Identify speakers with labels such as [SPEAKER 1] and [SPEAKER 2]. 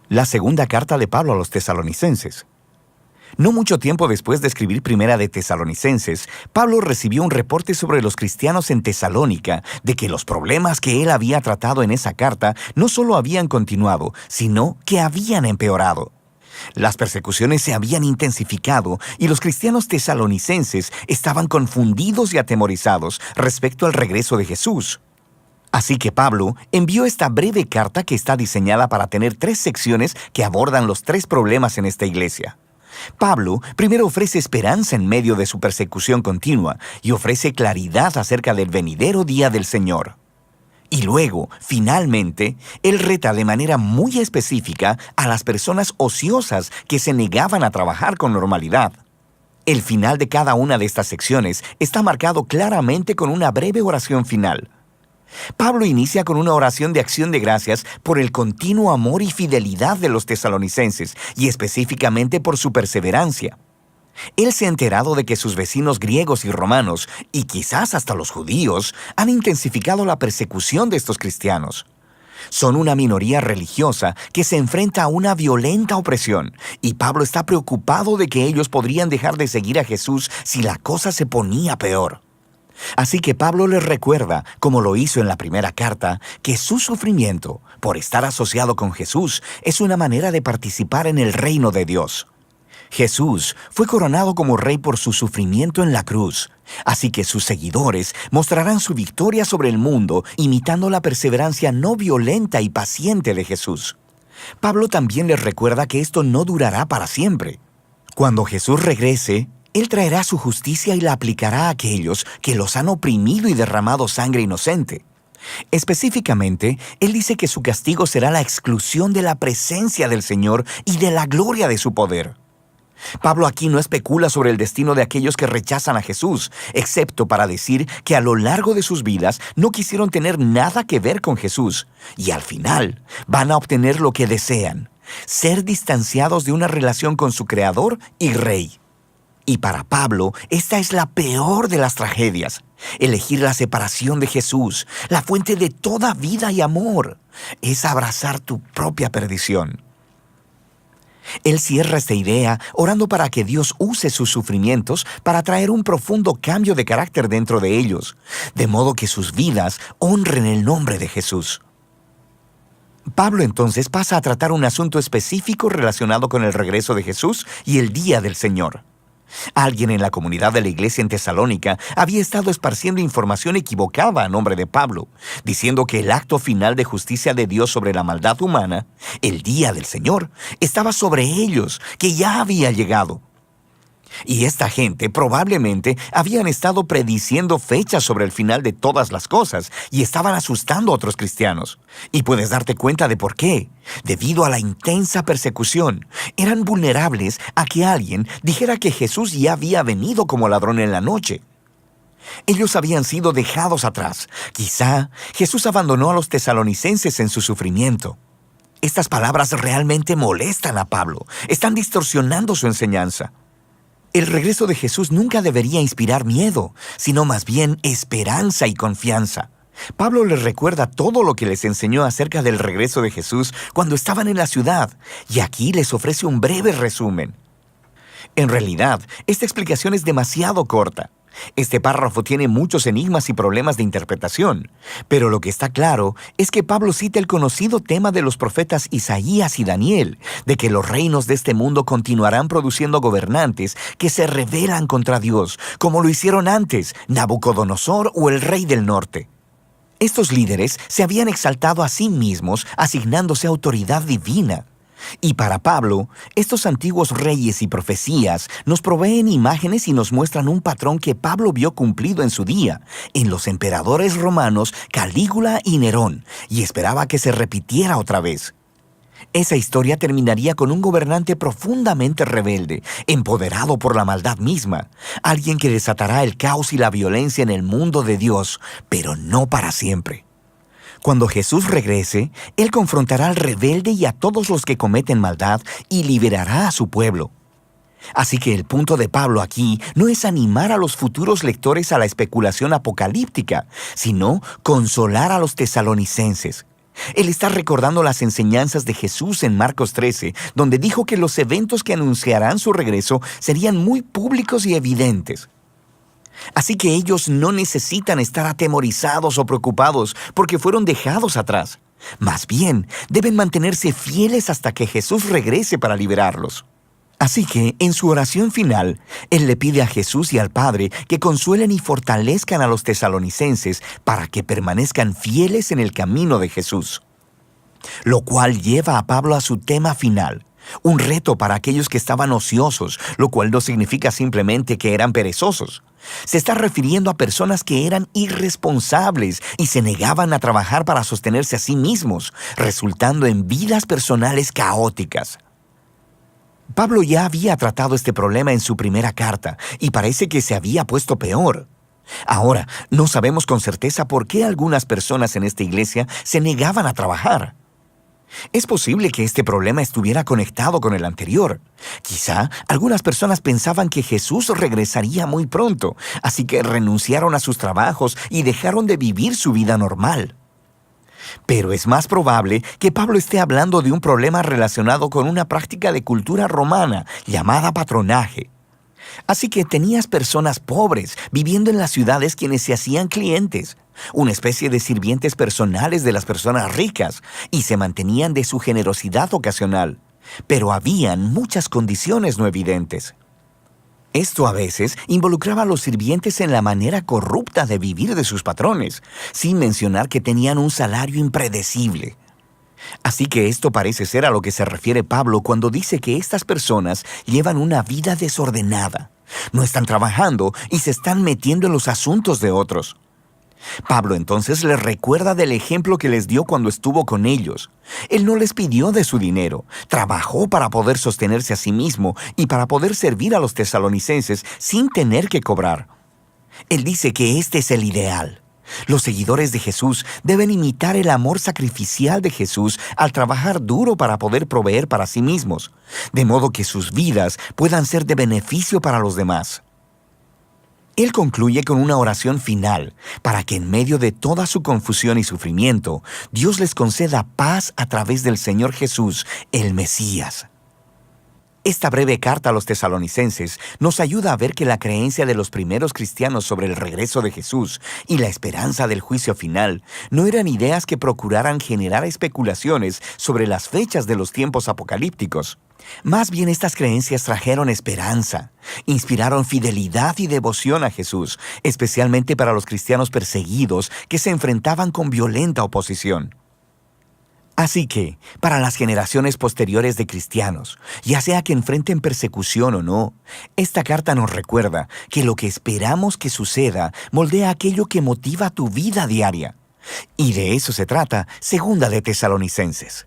[SPEAKER 1] La segunda carta de Pablo a los tesalonicenses. No mucho tiempo después de escribir Primera de Tesalonicenses, Pablo recibió un reporte sobre los cristianos en Tesalónica de que los problemas que él había tratado en esa carta no solo habían continuado, sino que habían empeorado. Las persecuciones se habían intensificado y los cristianos tesalonicenses estaban confundidos y atemorizados respecto al regreso de Jesús. Así que Pablo envió esta breve carta que está diseñada para tener 3 secciones que abordan los 3 problemas en esta iglesia. Pablo primero ofrece esperanza en medio de su persecución continua y ofrece claridad acerca del venidero día del Señor. Y luego, finalmente, él reta de manera muy específica a las personas ociosas que se negaban a trabajar con normalidad. El final de cada una de estas secciones está marcado claramente con una breve oración final. Pablo inicia con una oración de acción de gracias por el continuo amor y fidelidad de los tesalonicenses y específicamente por su perseverancia. Él se ha enterado de que sus vecinos griegos y romanos, y quizás hasta los judíos, han intensificado la persecución de estos cristianos. Son una minoría religiosa que se enfrenta a una violenta opresión, y Pablo está preocupado de que ellos podrían dejar de seguir a Jesús si la cosa se ponía peor. Así que Pablo les recuerda, como lo hizo en la primera carta, que su sufrimiento, por estar asociado con Jesús, es una manera de participar en el reino de Dios. Jesús fue coronado como rey por su sufrimiento en la cruz, así que sus seguidores mostrarán su victoria sobre el mundo imitando la perseverancia no violenta y paciente de Jesús. Pablo también les recuerda que esto no durará para siempre. Cuando Jesús regrese, Él traerá su justicia y la aplicará a aquellos que los han oprimido y derramado sangre inocente. Específicamente, Él dice que su castigo será la exclusión de la presencia del Señor y de la gloria de su poder. Pablo aquí no especula sobre el destino de aquellos que rechazan a Jesús, excepto para decir que a lo largo de sus vidas no quisieron tener nada que ver con Jesús, y al final van a obtener lo que desean, ser distanciados de una relación con su Creador y Rey. Y para Pablo, esta es la peor de las tragedias. Elegir la separación de Jesús, la fuente de toda vida y amor, es abrazar tu propia perdición. Él cierra esta idea orando para que Dios use sus sufrimientos para traer un profundo cambio de carácter dentro de ellos, de modo que sus vidas honren el nombre de Jesús. Pablo entonces pasa a tratar un asunto específico relacionado con el regreso de Jesús y el día del Señor. Alguien en la comunidad de la iglesia en Tesalónica había estado esparciendo información equivocada a nombre de Pablo, diciendo que el acto final de justicia de Dios sobre la maldad humana, el día del Señor, estaba sobre ellos, que ya había llegado. Y esta gente probablemente habían estado prediciendo fechas sobre el final de todas las cosas y estaban asustando a otros cristianos. Y puedes darte cuenta de por qué. Debido a la intensa persecución, eran vulnerables a que alguien dijera que Jesús ya había venido como ladrón en la noche. Ellos habían sido dejados atrás. Quizá Jesús abandonó a los tesalonicenses en su sufrimiento. Estas palabras realmente molestan a Pablo. Están distorsionando su enseñanza. El regreso de Jesús nunca debería inspirar miedo, sino más bien esperanza y confianza. Pablo les recuerda todo lo que les enseñó acerca del regreso de Jesús cuando estaban en la ciudad, y aquí les ofrece un breve resumen. En realidad, esta explicación es demasiado corta. Este párrafo tiene muchos enigmas y problemas de interpretación, pero lo que está claro es que Pablo cita el conocido tema de los profetas Isaías y Daniel, de que los reinos de este mundo continuarán produciendo gobernantes que se rebelan contra Dios, como lo hicieron antes Nabucodonosor o el rey del norte. Estos líderes se habían exaltado a sí mismos, asignándose autoridad divina. Y para Pablo, estos antiguos reyes y profecías nos proveen imágenes y nos muestran un patrón que Pablo vio cumplido en su día, en los emperadores romanos Calígula y Nerón, y esperaba que se repitiera otra vez. Esa historia terminaría con un gobernante profundamente rebelde, empoderado por la maldad misma, alguien que desatará el caos y la violencia en el mundo de Dios, pero no para siempre. Cuando Jesús regrese, Él confrontará al rebelde y a todos los que cometen maldad y liberará a su pueblo. Así que el punto de Pablo aquí no es animar a los futuros lectores a la especulación apocalíptica, sino consolar a los tesalonicenses. Él está recordando las enseñanzas de Jesús en Marcos 13, donde dijo que los eventos que anunciarán su regreso serían muy públicos y evidentes. Así que ellos no necesitan estar atemorizados o preocupados porque fueron dejados atrás. Más bien, deben mantenerse fieles hasta que Jesús regrese para liberarlos. Así que, en su oración final, Él le pide a Jesús y al Padre que consuelen y fortalezcan a los tesalonicenses para que permanezcan fieles en el camino de Jesús. Lo cual lleva a Pablo a su tema final, un reto para aquellos que estaban ociosos, lo cual no significa simplemente que eran perezosos. Se está refiriendo a personas que eran irresponsables y se negaban a trabajar para sostenerse a sí mismos, resultando en vidas personales caóticas. Pablo ya había tratado este problema en su primera carta y parece que se había puesto peor. Ahora, no sabemos con certeza por qué algunas personas en esta iglesia se negaban a trabajar. Es posible que este problema estuviera conectado con el anterior. Quizá algunas personas pensaban que Jesús regresaría muy pronto, así que renunciaron a sus trabajos y dejaron de vivir su vida normal. Pero es más probable que Pablo esté hablando de un problema relacionado con una práctica de cultura romana llamada patronaje. Así que tenías personas pobres viviendo en las ciudades quienes se hacían clientes, una especie de sirvientes personales de las personas ricas, y se mantenían de su generosidad ocasional. Pero habían muchas condiciones no evidentes. Esto a veces involucraba a los sirvientes en la manera corrupta de vivir de sus patrones, sin mencionar que tenían un salario impredecible. Así que esto parece ser a lo que se refiere Pablo cuando dice que estas personas llevan una vida desordenada. No están trabajando y se están metiendo en los asuntos de otros. Pablo entonces les recuerda del ejemplo que les dio cuando estuvo con ellos. Él no les pidió de su dinero, trabajó para poder sostenerse a sí mismo y para poder servir a los tesalonicenses sin tener que cobrar. Él dice que este es el ideal. Los seguidores de Jesús deben imitar el amor sacrificial de Jesús al trabajar duro para poder proveer para sí mismos, de modo que sus vidas puedan ser de beneficio para los demás. Él concluye con una oración final para que en medio de toda su confusión y sufrimiento, Dios les conceda paz a través del Señor Jesús, el Mesías. Esta breve carta a los tesalonicenses nos ayuda a ver que la creencia de los primeros cristianos sobre el regreso de Jesús y la esperanza del juicio final no eran ideas que procuraran generar especulaciones sobre las fechas de los tiempos apocalípticos. Más bien estas creencias trajeron esperanza, inspiraron fidelidad y devoción a Jesús, especialmente para los cristianos perseguidos que se enfrentaban con violenta oposición. Así que, para las generaciones posteriores de cristianos, ya sea que enfrenten persecución o no, esta carta nos recuerda que lo que esperamos que suceda moldea aquello que motiva tu vida diaria. Y de eso se trata Segunda de Tesalonicenses.